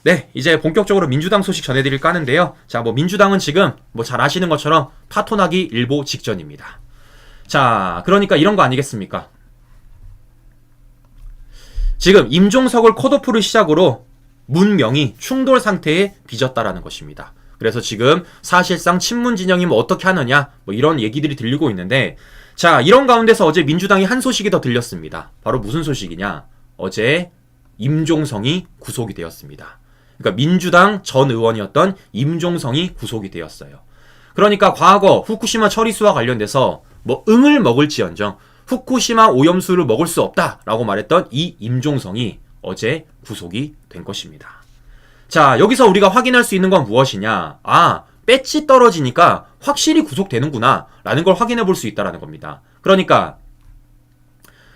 네, 이제 본격적으로 민주당 소식 전해드릴까 하는데요. 자, 민주당은 지금 잘 아시는 것처럼 파토나기 일보 직전입니다. 자, 그러니까 이런 거 아니겠습니까? 지금 임종석을 컷오프를 시작으로 문명이 충돌 상태에 빚었다라는 것입니다. 그래서 지금 사실상 친문 진영이 어떻게 하느냐 이런 얘기들이 들리고 있는데, 자, 이런 가운데서 어제 민주당이 한 소식이 더 들렸습니다. 바로 무슨 소식이냐? 어제 임종성이 구속이 되었습니다. 그러니까 민주당 전 의원이었던 임종성이 구속이 되었어요. 그러니까 과거 후쿠시마 처리수와 관련돼서 응을 먹을지언정 후쿠시마 오염수를 먹을 수 없다라고 말했던 이 임종성이 어제 구속이 된 것입니다. 자, 여기서 우리가 확인할 수 있는 건 무엇이냐? 아, 배지 떨어지니까 확실히 구속되는구나 라는 걸 확인해 볼 수 있다는 겁니다. 그러니까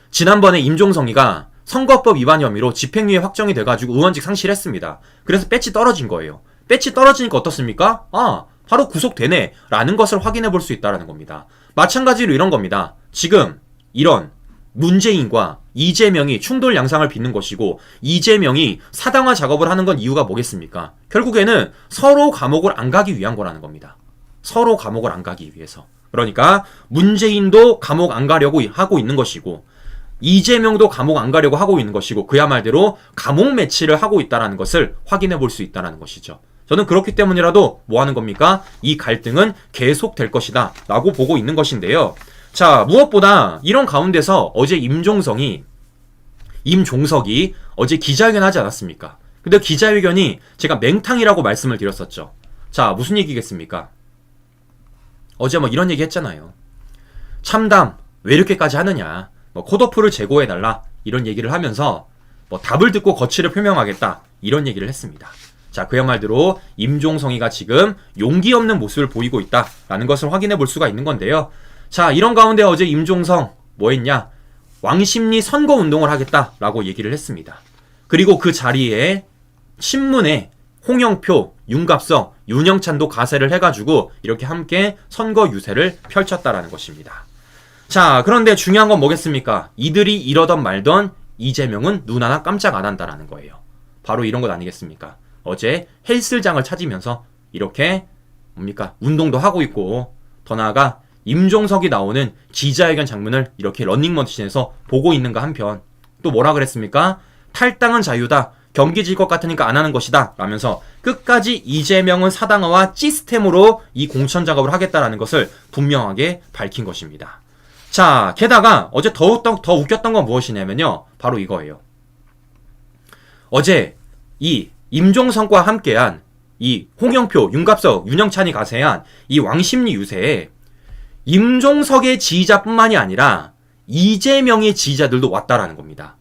지난번에 임종성이가 선거법 위반 혐의로 집행유예 확정이 돼가지고 의원직 상실했습니다. 그래서 배지 떨어진 거예요. 배지 떨어지니까 어떻습니까? 아, 바로 구속되네 라는 것을 확인해 볼 수 있다는 겁니다. 마찬가지로 이런 겁니다. 지금 이런 문재인과 이재명이 충돌 양상을 빚는 것이고, 이재명이 사당화 작업을 하는 건 이유가 뭐겠습니까? 결국에는 서로 감옥을 안 가기 위한 거라는 겁니다. 서로 감옥을 안 가기 위해서. 그러니까 문재인도 감옥 안 가려고 하고 있는 것이고, 이재명도 감옥 안 가려고 하고 있는 것이고, 그야 말대로 감옥 매치를 하고 있다는 것을 확인해 볼 수 있다는 것이죠. 저는 그렇기 때문이라도 뭐 하는 겁니까? 이 갈등은 계속될 것이다 라고 보고 있는 것인데요. 자, 무엇보다 이런 가운데서 어제 임종석이 어제 기자회견 하지 않았습니까? 근데 기자회견이 제가 맹탕이라고 말씀을 드렸었죠. 자, 무슨 얘기겠습니까? 어제 이런 얘기 했잖아요. 참담 왜 이렇게까지 하느냐, 컷오프를 제고해달라 이런 얘기를 하면서 답을 듣고 거취를 표명하겠다 이런 얘기를 했습니다. 자, 그야말로 임종성이가 지금 용기 없는 모습을 보이고 있다라는 것을 확인해 볼 수가 있는 건데요. 자, 이런 가운데 어제 임종성 뭐 했냐? 왕심리 선거운동을 하겠다라고 얘기를 했습니다. 그리고 그 자리에 신문에 홍영표, 윤갑석, 윤영찬도 가세를 해가지고 이렇게 함께 선거 유세를 펼쳤다라는 것입니다. 자, 그런데 중요한 건 뭐겠습니까? 이들이 이러던 말던 이재명은 눈 하나 깜짝 안 한다라는 거예요. 바로 이런 것 아니겠습니까? 어제 헬스장을 찾으면서 이렇게 운동도 하고 있고, 더 나아가 임종석이 나오는 기자회견 장면을 이렇게 런닝머신에서 보고 있는가 한편, 또 뭐라 그랬습니까? 탈당은 자유다, 경기 질 것 같으니까 안 하는 것이다 라면서 끝까지 이재명은 사당화와 시스템으로 이 공천 작업을 하겠다라는 것을 분명하게 밝힌 것입니다. 자, 게다가 어제 더 웃겼던 건 무엇이냐면요, 바로 이거예요. 어제 이 임종성과 함께한 이 홍영표, 윤갑석, 윤영찬이 가세한 이 왕심리 유세에 임종석의 지지자뿐만이 아니라 이재명의 지지자들도 왔다라는 겁니다.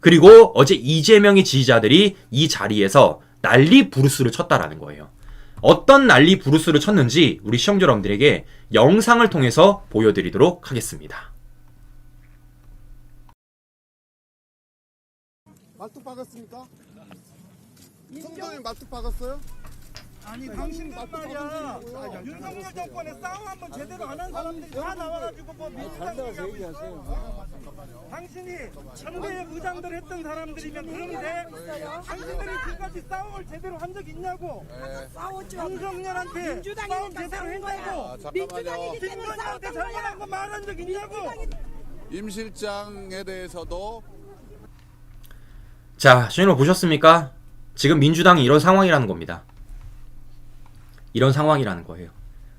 그리고 어제 이재명의 지지자들이 이 자리에서 난리 부르스를 쳤다라는 거예요. 어떤 난리 부르스를 쳤는지 우리 시청자 여러분들에게 영상을 통해서 보여드리도록 하겠습니다. 말뚝 박았습니까? 성도님 말뚝 박았어요? 아니 당신들 말이야, 윤석열 정권에 싸움 한번 제대로 안 한 사람들이 다 나와가지고 민주당 얘기하고 있어. 당신이 상대의 무장들 했던 사람들이면 그러면 돼? 당신들이 지금까지 싸움을 제대로 한 적 있냐고? 윤석열한테 싸움 제대로 했냐고? 김건희한테 잘못한 거 말한 적 있냐고? 임 실장에 대해서도. 자, 시청자 보셨습니까? 지금 민주당이 이런 상황이라는 겁니다. 이런 상황이라는 거예요.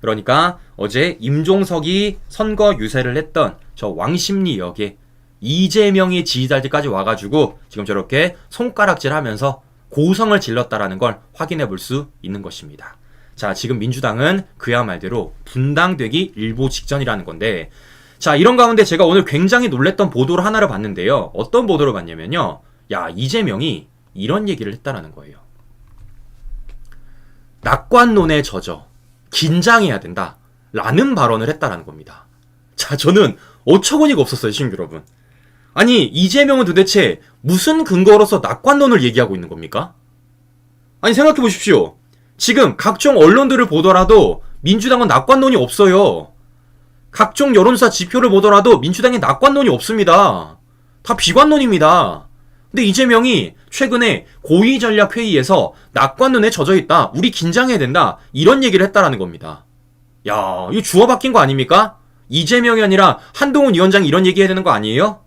그러니까 어제 임종석이 선거 유세를 했던 저 왕십리역에 이재명의 지지자들까지 와가지고 지금 저렇게 손가락질하면서 고성을 질렀다라는 걸 확인해 볼 수 있는 것입니다. 자, 지금 민주당은 그야 말대로 분당되기 일보 직전이라는 건데, 자, 이런 가운데 제가 오늘 굉장히 놀랬던 보도를 하나를 봤는데요. 어떤 보도를 봤냐면요, 야, 이재명이 이런 얘기를 했다라는 거예요. 낙관론에 젖어 긴장해야 된다 라는 발언을 했다라는 겁니다. 자, 저는 어처구니가 없었어요, 시청자 여러분. 아니, 이재명은 도대체 무슨 근거로서 낙관론을 얘기하고 있는 겁니까? 아니, 생각해 보십시오. 지금 각종 언론들을 보더라도 민주당은 낙관론이 없어요. 각종 여론조사 지표를 보더라도 민주당에 낙관론이 없습니다. 다 비관론입니다. 근데 이재명이 최근에 고위전략회의에서 낙관론에 젖어있다. 우리 긴장해야 된다. 이런 얘기를 했다라는 겁니다. 야, 이거 주어 바뀐 거 아닙니까? 이재명이 아니라 한동훈 위원장이 이런 얘기 해야 되는 거 아니에요?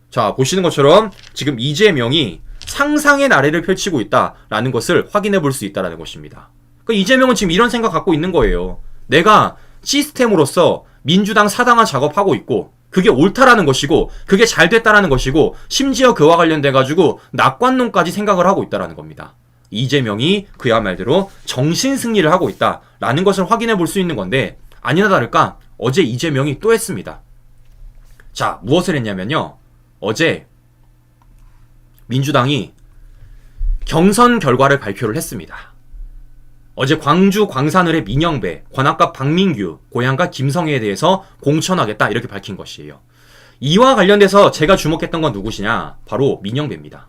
자, 보시는 것처럼 지금 이재명이 상상의 나래를 펼치고 있다라는 것을 확인해 볼 수 있다라는 것입니다. 그러니까 이재명은 지금 이런 생각 갖고 있는 거예요. 내가 시스템으로서 민주당 사당화 작업하고 있고 그게 옳다라는 것이고 그게 잘 됐다라는 것이고 심지어 그와 관련돼 가지고 낙관론까지 생각을 하고 있다라는 겁니다. 이재명이 그야 말대로 정신 승리를 하고 있다라는 것을 확인해 볼 수 있는 건데 아니나 다를까 어제 이재명이 또 했습니다. 자, 무엇을 했냐면요. 어제 민주당이 경선 결과를 발표를 했습니다. 어제 광주 광산을의 민영배, 관악갑 박민규, 고양가 김성애에 대해서 공천하겠다 이렇게 밝힌 것이에요. 이와 관련돼서 제가 주목했던 건 누구시냐? 바로 민영배입니다.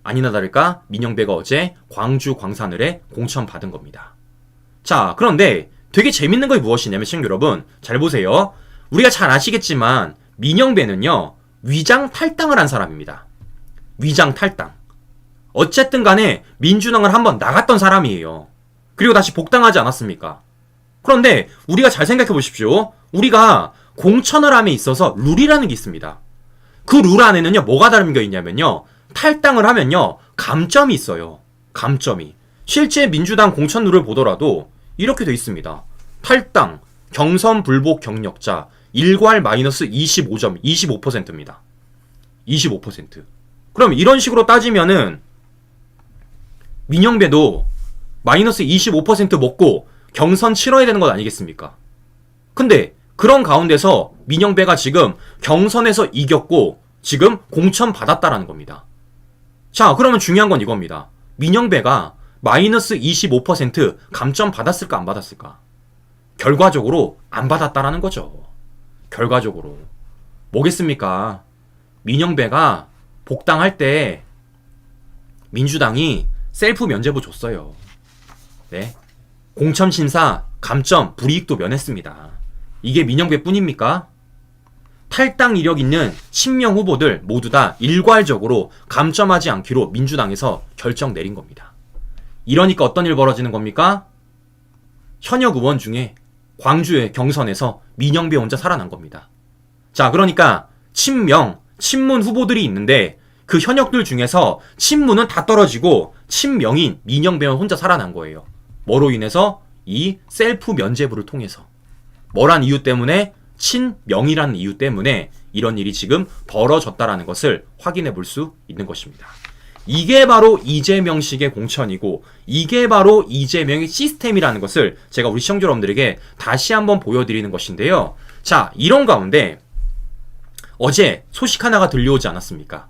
아니나 다를까 민영배가 어제 광주 광산을에 공천받은 겁니다. 자, 그런데 되게 재밌는 거 무엇이냐면 시청자 여러분 잘 보세요. 우리가 잘 아시겠지만 민영배는요. 위장 탈당을 한 사람입니다. 위장 탈당. 어쨌든 간에 민주당을 한번 나갔던 사람이에요. 그리고 다시 복당하지 않았습니까? 그런데 우리가 잘 생각해 보십시오. 우리가 공천을 함에 있어서 룰이라는 게 있습니다. 그 룰 안에는요. 뭐가 다른 게 있냐면요. 탈당을 하면요. 감점이 있어요. 감점이. 실제 민주당 공천 룰을 보더라도 이렇게 돼 있습니다. 탈당, 경선 불복 경력자, 일괄 마이너스 25점, 25%입니다. 25%. 그럼 이런 식으로 따지면은 민영배도 마이너스 25% 먹고 경선 치러야 되는 것 아니겠습니까? 근데 그런 가운데서 민영배가 지금 경선에서 이겼고 지금 공천 받았다라는 겁니다. 자, 그러면 중요한 건 이겁니다. 민영배가 마이너스 25% 감점 받았을까 안 받았을까? 결과적으로 안 받았다라는 거죠. 결과적으로. 뭐겠습니까? 민영배가 복당할 때 민주당이 셀프 면제부 줬어요. 네. 공천심사, 감점, 불이익도 면했습니다. 이게 민영배 뿐입니까? 탈당 이력 있는 10명 후보들 모두 다 일괄적으로 감점하지 않기로 민주당에서 결정 내린 겁니다. 이러니까 어떤 일 벌어지는 겁니까? 현역 의원 중에 광주의 경선에서 민영배 혼자 살아난 겁니다. 자, 그러니까 친문 후보들이 있는데 그 현역들 중에서 친문은 다 떨어지고 친명인 민영배만 혼자 살아난 거예요. 뭐로 인해서? 이 셀프 면제부를 통해서. 뭐란 이유 때문에? 친명이라는 이유 때문에 이런 일이 지금 벌어졌다라는 것을 확인해 볼 수 있는 것입니다. 이게 바로 이재명식의 공천이고 이게 바로 이재명의 시스템이라는 것을 제가 우리 시청자 여러분들에게 다시 한번 보여드리는 것인데요. 자, 이런 가운데 어제 소식 하나가 들려오지 않았습니까?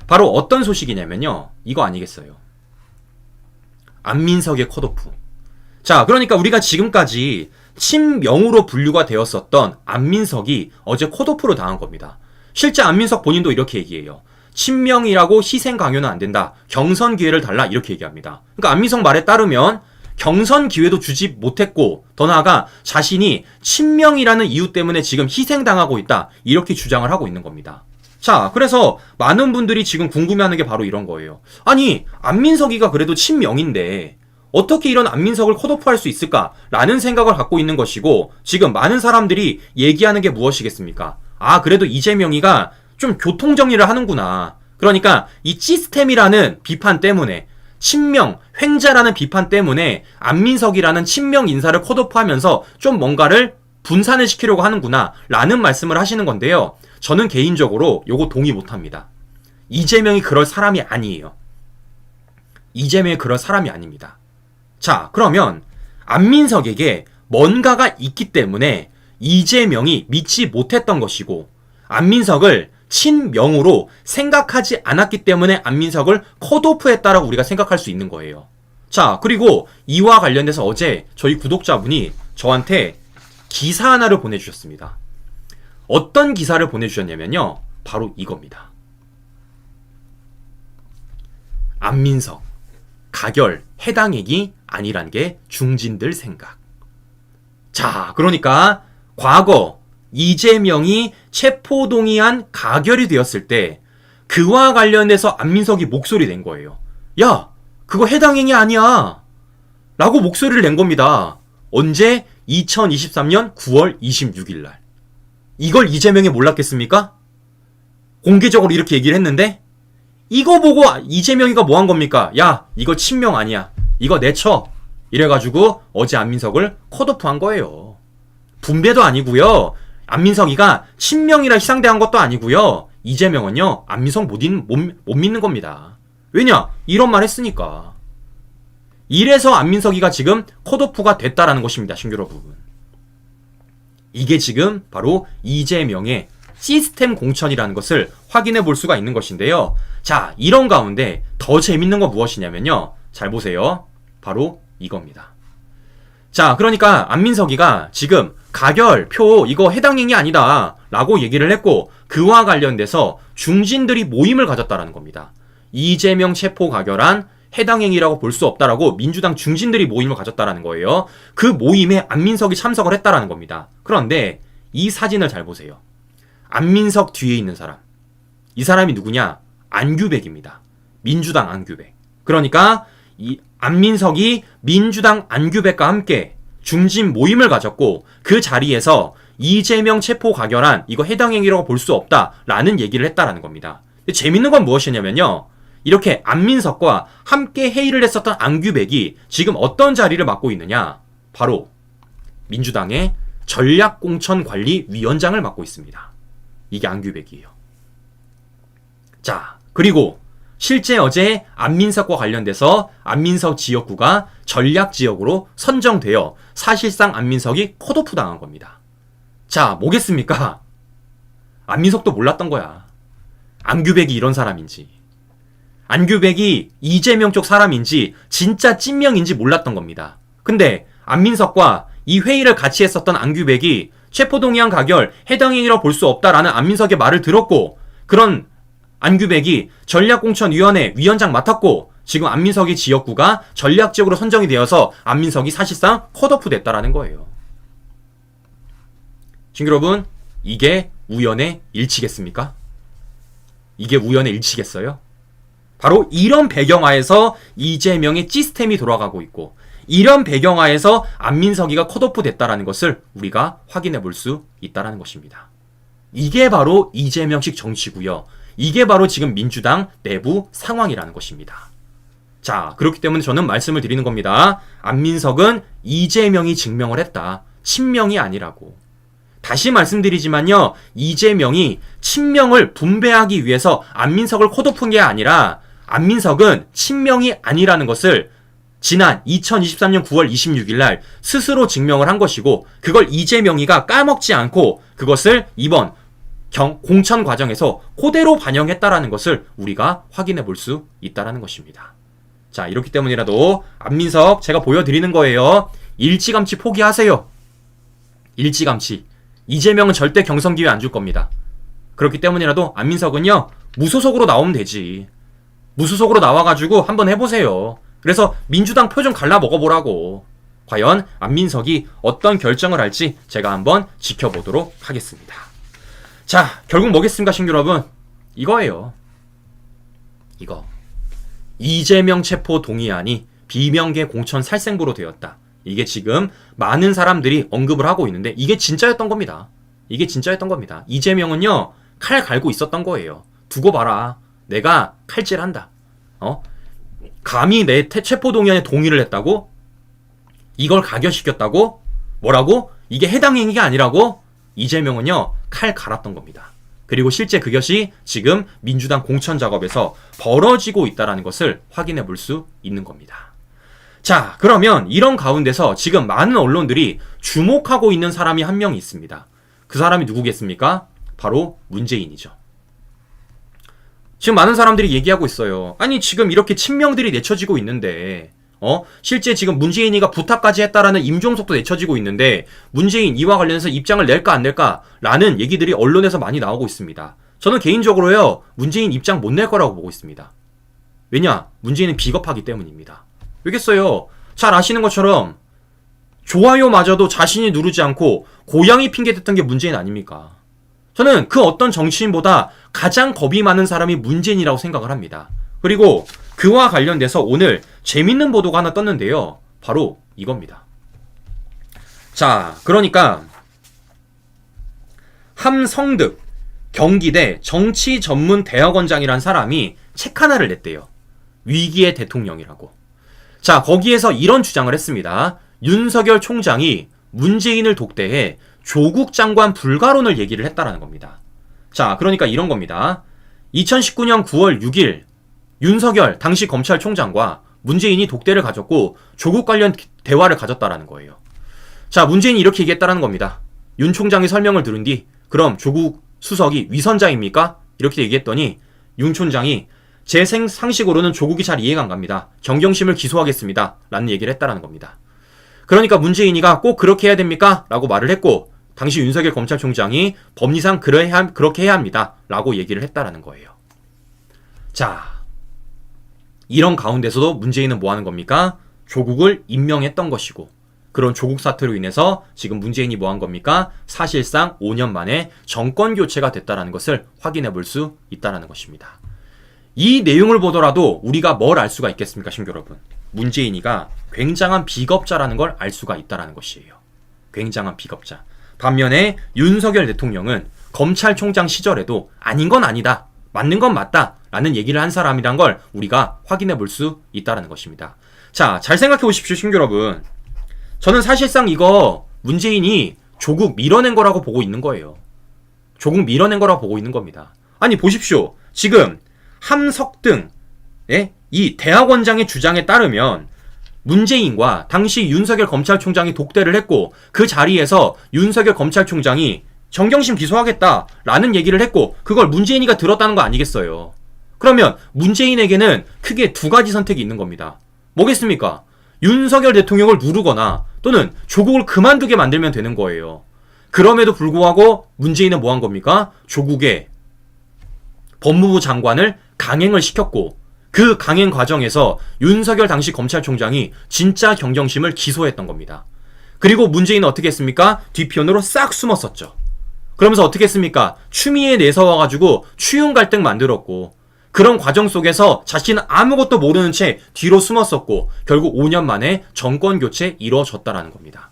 바로 어떤 소식이냐면요. 이거 아니겠어요. 안민석의 컷오프. 자, 그러니까 우리가 지금까지 친명으로 분류가 되었었던 안민석이 어제 컷오프로 당한 겁니다. 실제 안민석 본인도 이렇게 얘기해요. 친명이라고 희생 강요는 안 된다. 경선 기회를 달라 이렇게 얘기합니다. 그러니까 안민석 말에 따르면 경선 기회도 주지 못했고 더 나아가 자신이 친명이라는 이유 때문에 지금 희생당하고 있다. 이렇게 주장을 하고 있는 겁니다. 자, 그래서 많은 분들이 지금 궁금해하는 게 바로 이런 거예요. 아니, 안민석이가 그래도 친명인데 어떻게 이런 안민석을 컷오프할 수 있을까라는 생각을 갖고 있는 것이고 지금 많은 사람들이 얘기하는 게 무엇이겠습니까? 아, 그래도 이재명이가 좀 교통정리를 하는구나. 그러니까 이 시스템이라는 비판 때문에 친명, 횡재라는 비판 때문에 안민석이라는 친명 인사를 컷오프하면서 좀 뭔가를 분산을 시키려고 하는구나 라는 말씀을 하시는 건데요. 저는 개인적으로 요거 동의 못합니다. 이재명이 그럴 사람이 아니에요. 이재명이 그럴 사람이 아닙니다. 자, 그러면 안민석에게 뭔가가 있기 때문에 이재명이 믿지 못했던 것이고 안민석을 친명으로 생각하지 않았기 때문에 안민석을 컷오프했다라고 우리가 생각할 수 있는 거예요. 자, 그리고 이와 관련돼서 어제 저희 구독자분이 저한테 기사 하나를 보내주셨습니다. 어떤 기사를 보내주셨냐면요. 바로 이겁니다. 안민석, 가결, 해당액이 아니란 게 중진들 생각. 자, 그러니까 과거 이재명이 체포동의안 가결이 되었을 때 그와 관련해서 안민석이 목소리 낸 거예요. 야, 그거 해당 행위 아니야 라고 목소리를 낸 겁니다. 언제? 2023년 9월 26일 날. 이걸 이재명이 몰랐겠습니까? 공개적으로 이렇게 얘기를 했는데 이거 보고 이재명이가 뭐 한 겁니까? 야, 이거 친명 아니야, 이거 내쳐, 이래가지고 어제 안민석을 컷오프한 거예요. 분배도 아니고요, 안민석이가 친명이라 희상대한 것도 아니고요, 이재명은요 안민석 못 믿는 겁니다. 왜냐? 이런 말 했으니까. 이래서 안민석이가 지금 컷오프가 됐다라는 것입니다, 신규 여러분. 이게 지금 바로 이재명의 시스템 공천이라는 것을 확인해 볼 수가 있는 것인데요. 자, 이런 가운데 더 재밌는 건 무엇이냐면요, 잘 보세요. 바로 이겁니다. 자, 그러니까 안민석이가 지금 가결표 이거 해당 행위 아니다 라고 얘기를 했고, 그와 관련돼서 중진들이 모임을 가졌다라는 겁니다. 이재명 체포 가결안 해당 행위라고 볼 수 없다라고 민주당 중진들이 모임을 가졌다라는 거예요. 그 모임에 안민석이 참석을 했다라는 겁니다. 그런데 이 사진을 잘 보세요. 안민석 뒤에 있는 사람, 이 사람이 누구냐? 안규백입니다. 민주당 안규백. 그러니까 이 안민석이 민주당 안규백과 함께 중진 모임을 가졌고, 그 자리에서 이재명 체포 가결안 이거 해당 행위라고 볼 수 없다라는 얘기를 했다라는 겁니다. 근데 재밌는 건 무엇이냐면요, 이렇게 안민석과 함께 회의를 했었던 안규백이 지금 어떤 자리를 맡고 있느냐? 바로 민주당의 전략공천관리위원장을 맡고 있습니다. 이게 안규백이에요. 자, 그리고 실제 어제 안민석과 관련돼서 안민석 지역구가 전략지역으로 선정되어 사실상 안민석이 컷오프 당한 겁니다. 자, 뭐겠습니까? 안민석도 몰랐던 거야. 안규백이 이런 사람인지, 안규백이 이재명 쪽 사람인지 진짜 찐명인지 몰랐던 겁니다. 근데 안민석과 이 회의를 같이 했었던 안규백이 체포동의안 가결 해당 행위라고 볼 수 없다라는 안민석의 말을 들었고, 그런 안규백이 전략공천위원회 위원장 맡았고, 지금 안민석의 지역구가 전략지역으로 선정이 되어서 안민석이 사실상 컷오프 됐다라는 거예요. 친구 여러분, 이게 우연의 일치겠습니까? 이게 우연의 일치겠어요? 바로 이런 배경하에서 이재명의 시스템이 돌아가고 있고, 이런 배경하에서 안민석이가 컷오프 됐다라는 것을 우리가 확인해 볼 수 있다라는 것입니다. 이게 바로 이재명식 정치고요. 이게 바로 지금 민주당 내부 상황이라는 것입니다. 자, 그렇기 때문에 저는 말씀을 드리는 겁니다. 안민석은 이재명이 증명을 했다, 친명이 아니라고. 다시 말씀드리지만요, 이재명이 친명을 분배하기 위해서 안민석을 컷오프한 게 아니라, 안민석은 친명이 아니라는 것을 지난 2023년 9월 26일 날 스스로 증명을 한 것이고, 그걸 이재명이가 까먹지 않고 그것을 이번 공천 과정에서 그대로 반영했다라는 것을 우리가 확인해 볼 수 있다라는 것입니다. 자, 이렇기 때문이라도 안민석 제가 보여드리는 거예요. 일찌감치 포기하세요. 일찌감치. 이재명은 절대 경선 기회 안 줄 겁니다. 그렇기 때문이라도 안민석은요, 무소속으로 나오면 되지. 무소속으로 나와가지고 한번 해보세요. 그래서 민주당 표 좀 갈라 먹어보라고. 과연 안민석이 어떤 결정을 할지 제가 한번 지켜보도록 하겠습니다. 자, 결국 뭐겠습니까, 신규 여러분? 이거예요. 이거. 이재명 체포 동의안이 비명계 공천 살생부로 되었다. 이게 지금 많은 사람들이 언급을 하고 있는데, 이게 진짜였던 겁니다. 이게 진짜였던 겁니다. 이재명은요, 칼 갈고 있었던 거예요. 두고 봐라, 내가 칼질한다. 감히 내 체포 동의안에 동의를 했다고? 이걸 가결시켰다고? 뭐라고? 이게 해당 행위가 아니라고? 이재명은요, 칼 갈았던 겁니다. 그리고 실제 그것이 지금 민주당 공천 작업에서 벌어지고 있다는 것을 확인해 볼 수 있는 겁니다. 자, 그러면 이런 가운데서 지금 많은 언론들이 주목하고 있는 사람이 한 명 있습니다. 그 사람이 누구겠습니까? 바로 문재인이죠. 지금 많은 사람들이 얘기하고 있어요. 아니, 지금 이렇게 친명들이 내쳐지고 있는데, 실제 지금 문재인이가 부탁까지 했다라는 임종석도 내쳐지고 있는데, 문재인 이와 관련해서 입장을 낼까 안 낼까 라는 얘기들이 언론에서 많이 나오고 있습니다. 저는 개인적으로요, 문재인 입장 못 낼 거라고 보고 있습니다. 왜냐? 문재인은 비겁하기 때문입니다. 왜겠어요? 잘 아시는 것처럼 좋아요마저도 자신이 누르지 않고 고양이 핑계 댔던 게 문재인 아닙니까? 저는 그 어떤 정치인보다 가장 겁이 많은 사람이 문재인이라고 생각을 합니다. 그리고 그와 관련돼서 오늘 재밌는 보도가 하나 떴는데요. 바로 이겁니다. 자, 그러니까 함성득 경기대 정치 전문 대학원장이란 사람이 책 하나를 냈대요. 위기의 대통령이라고. 자, 거기에서 이런 주장을 했습니다. 윤석열 총장이 문재인을 독대해 조국 장관 불가론을 얘기를 했다라는 겁니다. 자, 그러니까 이런 겁니다. 2019년 9월 6일 윤석열 당시 검찰총장과 문재인이 독대를 가졌고 조국 관련 대화를 가졌다라는 거예요. 자, 문재인이 이렇게 얘기했다라는 겁니다. 윤 총장의 설명을 들은 뒤 그럼 조국 수석이 위선자입니까? 이렇게 얘기했더니 윤 총장이 제 상식으로는 조국이 잘 이해가 안 갑니다. 정경심을 기소하겠습니다. 라는 얘기를 했다라는 겁니다. 그러니까 문재인이가 꼭 그렇게 해야 됩니까? 라고 말을 했고 당시 윤석열 검찰총장이 법리상 그렇게 해야 합니다. 라고 얘기를 했다라는 거예요. 자, 이런 가운데서도 문재인은 뭐 하는 겁니까? 조국을 임명했던 것이고 그런 조국 사태로 인해서 지금 문재인이 뭐 한 겁니까? 사실상 5년 만에 정권 교체가 됐다라는 것을 확인해 볼 수 있다라는 것입니다. 이 내용을 보더라도 우리가 뭘 알 수가 있겠습니까, 신규 여러분? 문재인이가 굉장한 비겁자라는 걸 알 수가 있다라는 것이에요. 굉장한 비겁자. 반면에 윤석열 대통령은 검찰총장 시절에도 아닌 건 아니다, 맞는 건 맞다 라는 얘기를 한 사람이란 걸 우리가 확인해 볼 수 있다라는 것입니다. 자, 잘 생각해 보십시오, 신규 여러분. 저는 사실상 이거 문재인이 조국 밀어낸 거라고 보고 있는 거예요. 조국 밀어낸 거라고 보고 있는 겁니다. 아니 보십시오. 지금 함석등 이 대학원장의 주장에 따르면 문재인과 당시 윤석열 검찰총장이 독대를 했고 그 자리에서 윤석열 검찰총장이 정경심 기소하겠다라는 얘기를 했고 그걸 문재인이가 들었다는 거 아니겠어요. 그러면 문재인에게는 크게 두 가지 선택이 있는 겁니다. 뭐겠습니까? 윤석열 대통령을 누르거나 또는 조국을 그만두게 만들면 되는 거예요. 그럼에도 불구하고 문재인은 뭐 한 겁니까? 조국의 법무부 장관을 강행을 시켰고 그 강행 과정에서 윤석열 당시 검찰총장이 진짜 경경심을 기소했던 겁니다. 그리고 문재인은 어떻게 했습니까? 뒤편으로 싹 숨었었죠. 그러면서 어떻게 했습니까? 추미애 내세워가지고 추윤 갈등 만들었고 그런 과정 속에서 자신은 아무것도 모르는 채 뒤로 숨었었고 결국 5년 만에 정권 교체 이루어졌다라는 겁니다.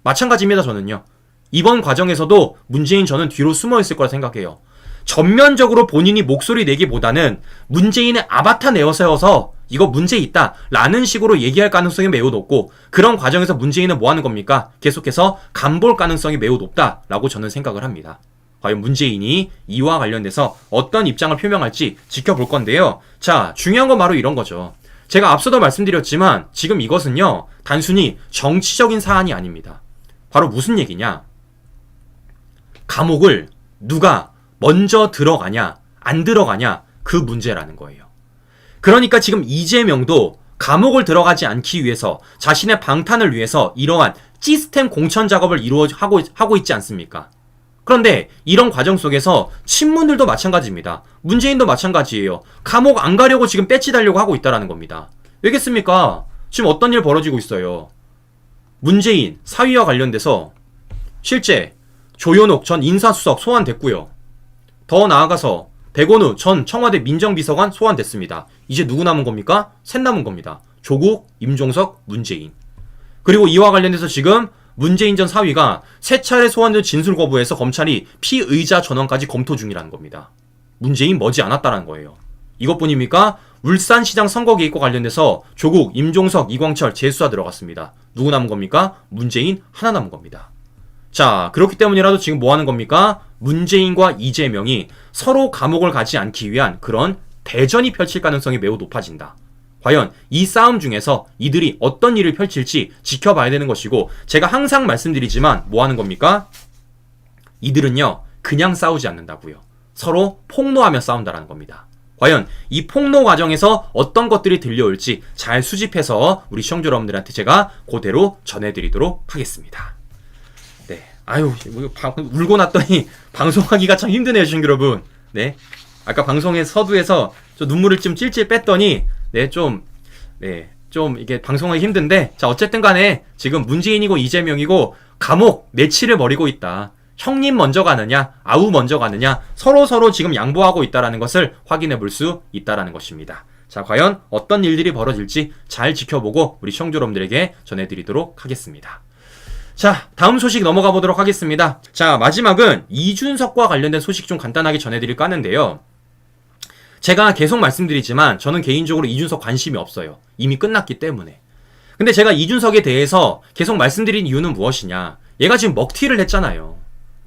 마찬가지입니다. 저는요. 이번 과정에서도 문재인 저는 뒤로 숨어 있을 거라 생각해요. 전면적으로 본인이 목소리 내기보다는 문재인의 아바타 내어세워서 이거 문제 있다 라는 식으로 얘기할 가능성이 매우 높고 그런 과정에서 문재인은 뭐 하는 겁니까? 계속해서 간볼 가능성이 매우 높다라고 저는 생각을 합니다. 과연 문재인이 이와 관련돼서 어떤 입장을 표명할지 지켜볼 건데요. 자, 중요한 건 바로 이런 거죠. 제가 앞서도 말씀드렸지만 지금 이것은요 단순히 정치적인 사안이 아닙니다. 바로 무슨 얘기냐? 감옥을 누가 먼저 들어가냐 안 들어가냐 그 문제라는 거예요. 그러니까 지금 이재명도 감옥을 들어가지 않기 위해서 자신의 방탄을 위해서 이러한 시스템 공천 작업을 하고 있지 않습니까? 그런데 이런 과정 속에서 친문들도 마찬가지입니다. 문재인도 마찬가지예요. 감옥 안 가려고 지금 배치달려고 하고 있다는 겁니다. 왜겠습니까? 지금 어떤 일 벌어지고 있어요? 문재인 사위와 관련돼서 실제 조현옥 전 인사수석 소환됐고요. 더 나아가서 백원우 전 청와대 민정비서관 소환됐습니다. 이제 누구 남은 겁니까? 셋 남은 겁니다. 조국, 임종석, 문재인. 그리고 이와 관련돼서 지금 문재인 전 사위가 세 차례 소환된 진술 거부해서 검찰이 피의자 전원까지 검토 중이라는 겁니다. 문재인 머지 않았다는 거예요. 이것뿐입니까? 울산시장 선거 개입과 관련돼서 조국, 임종석, 이광철 재수사 들어갔습니다. 누구 남은 겁니까? 문재인 하나 남은 겁니다. 자, 그렇기 때문이라도 지금 뭐 하는 겁니까? 문재인과 이재명이 서로 감옥을 가지 않기 위한 그런 대전이 펼칠 가능성이 매우 높아진다. 과연 이 싸움 중에서 이들이 어떤 일을 펼칠지 지켜봐야 되는 것이고 제가 항상 말씀드리지만 뭐 하는 겁니까? 이들은요 그냥 싸우지 않는다고요. 서로 폭로하며 싸운다라는 겁니다. 과연 이 폭로 과정에서 어떤 것들이 들려올지 잘 수집해서 우리 시청자 여러분들한테 제가 그대로 전해드리도록 하겠습니다. 네, 아유 울고 났더니 방송하기가 참 힘드네요, 시청자 여러분. 네, 아까 방송의 서두에서 저 눈물을 좀 찔찔 뺐더니 좀 이게 방송하기 힘든데 자 어쨌든 간에 지금 문재인이고 이재명이고 감옥 내치를 벌이고 있다. 형님 먼저 가느냐, 아우 먼저 가느냐, 서로 지금 양보하고 있다라는 것을 확인해 볼 수 있다라는 것입니다. 자, 과연 어떤 일들이 벌어질지 잘 지켜보고 우리 시청자 여러분들에게 전해드리도록 하겠습니다. 자, 다음 소식 넘어가 보도록 하겠습니다. 자, 마지막은 이준석과 관련된 소식 좀 간단하게 전해드릴까 하는데요. 제가 계속 말씀드리지만 저는 개인적으로 이준석 관심이 없어요. 이미 끝났기 때문에. 근데 제가 이준석에 대해서 계속 말씀드린 이유는 무엇이냐. 얘가 지금 먹튀를 했잖아요.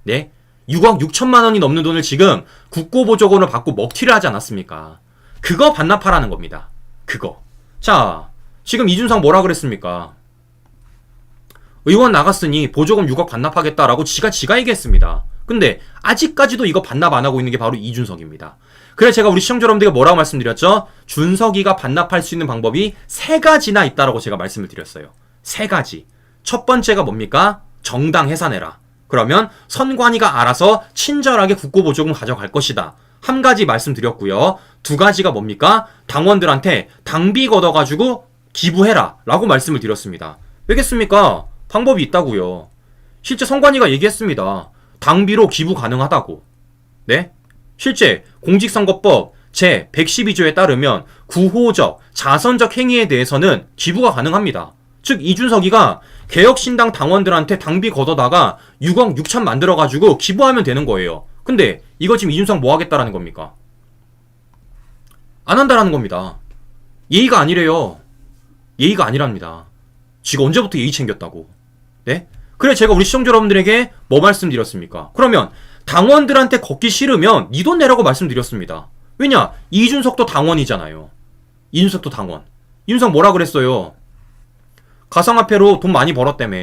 네? 6억 6천만 원이 넘는 돈을 지금 국고보조금을 받고 먹튀를 하지 않았습니까? 그거 반납하라는 겁니다. 그거. 자, 지금 이준석 뭐라 그랬습니까? 의원 나갔으니 보조금 6억 반납하겠다라고 지가 얘기했습니다. 근데 아직까지도 이거 반납 안 하고 있는 게 바로 이준석입니다. 그래서 제가 우리 시청자 여러분들에게 뭐라고 말씀드렸죠? 준석이가 반납할 수 있는 방법이 3가지나 있다라고 제가 말씀을 드렸어요. 3가지. 첫 번째가 뭡니까? 정당 해산해라. 그러면 선관위가 알아서 친절하게 국고보조금 가져갈 것이다. 한 가지 말씀드렸고요. 2가지가 뭡니까? 당원들한테 당비 걷어가지고 기부해라 라고 말씀을 드렸습니다. 왜겠습니까? 방법이 있다고요. 실제 선관위가 얘기했습니다. 당비로 기부 가능하다고. 네? 실제 공직선거법 제 112조에 따르면 구호적, 자선적 행위에 대해서는 기부가 가능합니다. 즉 이준석이가 개혁신당 당원들한테 당비 걷어다가 6억 6천 만들어가지고 기부하면 되는 거예요. 근데 이거 지금 이준석 뭐 하겠다라는 겁니까? 안 한다라는 겁니다. 예의가 아니래요. 예의가 아니랍니다. 지가 언제부터 예의 챙겼다고. 네? 그래 제가 우리 시청자 여러분들에게 뭐 말씀드렸습니까? 그러면 당원들한테 걷기 싫으면 니 돈 내라고 말씀드렸습니다. 왜냐? 이준석도 당원이잖아요. 이준석도 당원. 이준석 뭐라 그랬어요? 가상화폐로 돈 많이 벌었다며.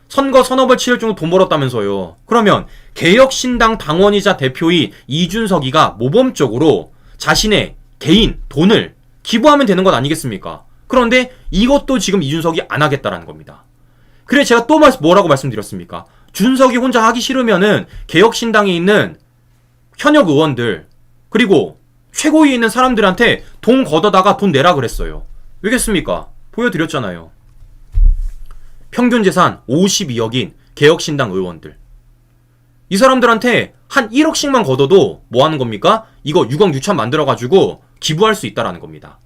선거 선업을 치를 정도 돈 벌었다면서요. 그러면 개혁신당 당원이자 대표인 이준석이가 모범적으로 자신의 개인 돈을 기부하면 되는 것 아니겠습니까? 그런데 이것도 지금 이준석이 안 하겠다라는 겁니다. 그래 제가 또 뭐라고 말씀드렸습니까? 준석이 혼자 하기 싫으면은 개혁신당에 있는 현역 의원들 그리고 최고위에 있는 사람들한테 돈 걷어다가 돈 내라 그랬어요. 왜겠습니까? 보여드렸잖아요. 평균 재산 52억인 개혁신당 의원들. 이 사람들한테 한 1억씩만 걷어도 뭐 하는 겁니까? 이거 6억 6천 만들어가지고 기부할 수 있다라는 겁니다.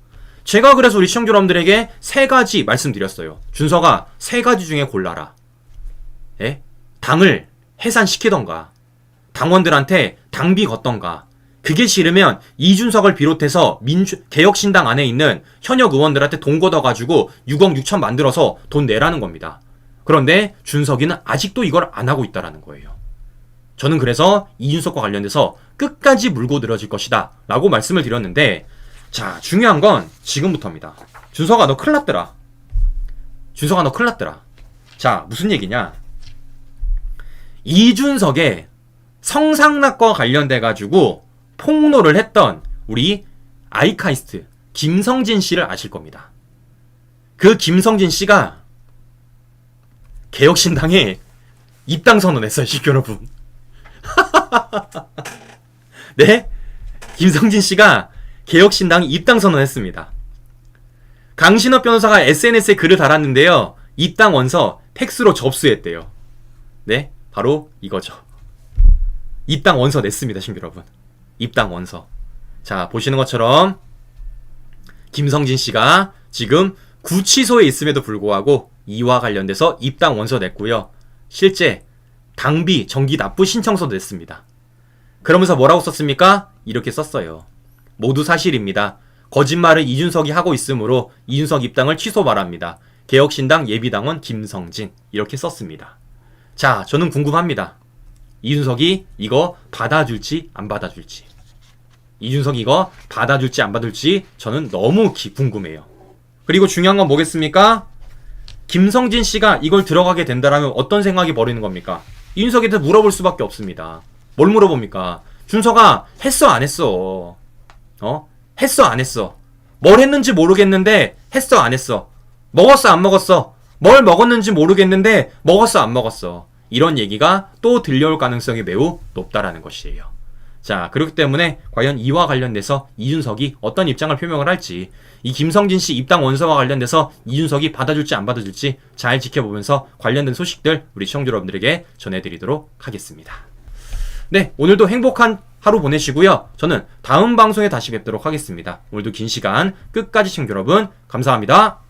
제가 그래서 우리 시청자 여러분들에게 3가지 말씀드렸어요. 준석아 3가지 중에 골라라. 예? 당을 해산시키던가 당원들한테 당비 걷던가. 그게 싫으면 이준석을 비롯해서 개혁신당 안에 있는 현역 의원들한테 돈 걷어가지고 6억 6천 만들어서 돈 내라는 겁니다. 그런데 준석이는 아직도 이걸 안 하고 있다라는 거예요. 저는 그래서 이준석과 관련돼서 끝까지 물고 늘어질 것이다 라고 말씀을 드렸는데 자 중요한 건 지금부터입니다. 준석아 너 큰일 났더라. 준석아 너 큰일 났더라. 자 무슨 얘기냐. 이준석의 성상납과 관련돼가지고 폭로를 했던 우리 아이카이스트 김성진 씨를 아실 겁니다. 그 김성진 씨가 개혁신당에 입당 선언했어요, 여러분. 네? 김성진 씨가 개혁신당에 입당 선언했습니다. 강신업 변호사가 SNS에 글을 달았는데요. 입당 원서 팩스로 접수했대요. 네? 바로 이거죠. 입당 원서 냈습니다, 여러분. 입당 원서. 자, 보시는 것처럼 김성진 씨가 지금 구치소에 있음에도 불구하고 이와 관련돼서 입당 원서 냈고요. 실제 당비 정기 납부 신청서도 냈습니다. 그러면서 뭐라고 썼습니까? 이렇게 썼어요. 모두 사실입니다. 거짓말을 이준석이 하고 있으므로 이준석 입당을 취소 바랍니다. 개혁신당 예비당원 김성진. 이렇게 썼습니다. 자, 저는 궁금합니다. 이준석이 이거 받아줄지 안 받아줄지. 이준석이 이거 받아줄지 안 받을지 저는 너무 궁금해요. 그리고 중요한 건 뭐겠습니까? 김성진 씨가 이걸 들어가게 된다라면 어떤 생각이 벌이는 겁니까? 이준석한테 물어볼 수밖에 없습니다. 뭘 물어봅니까? 준석아 했어 안 했어? 했어 안 했어? 뭘 했는지 모르겠는데 했어 안 했어? 먹었어 안 먹었어? 뭘 먹었는지 모르겠는데 먹었어 안 먹었어? 이런 얘기가 또 들려올 가능성이 매우 높다라는 것이에요. 자, 그렇기 때문에 과연 이와 관련돼서 이준석이 어떤 입장을 표명을 할지, 이 김성진 씨 입당 원서와 관련돼서 이준석이 받아줄지 안 받아줄지 잘 지켜보면서 관련된 소식들 우리 시청자 여러분들에게 전해드리도록 하겠습니다. 네, 오늘도 행복한 하루 보내시고요. 저는 다음 방송에 다시 뵙도록 하겠습니다. 오늘도 긴 시간 끝까지 시청자 여러분 감사합니다.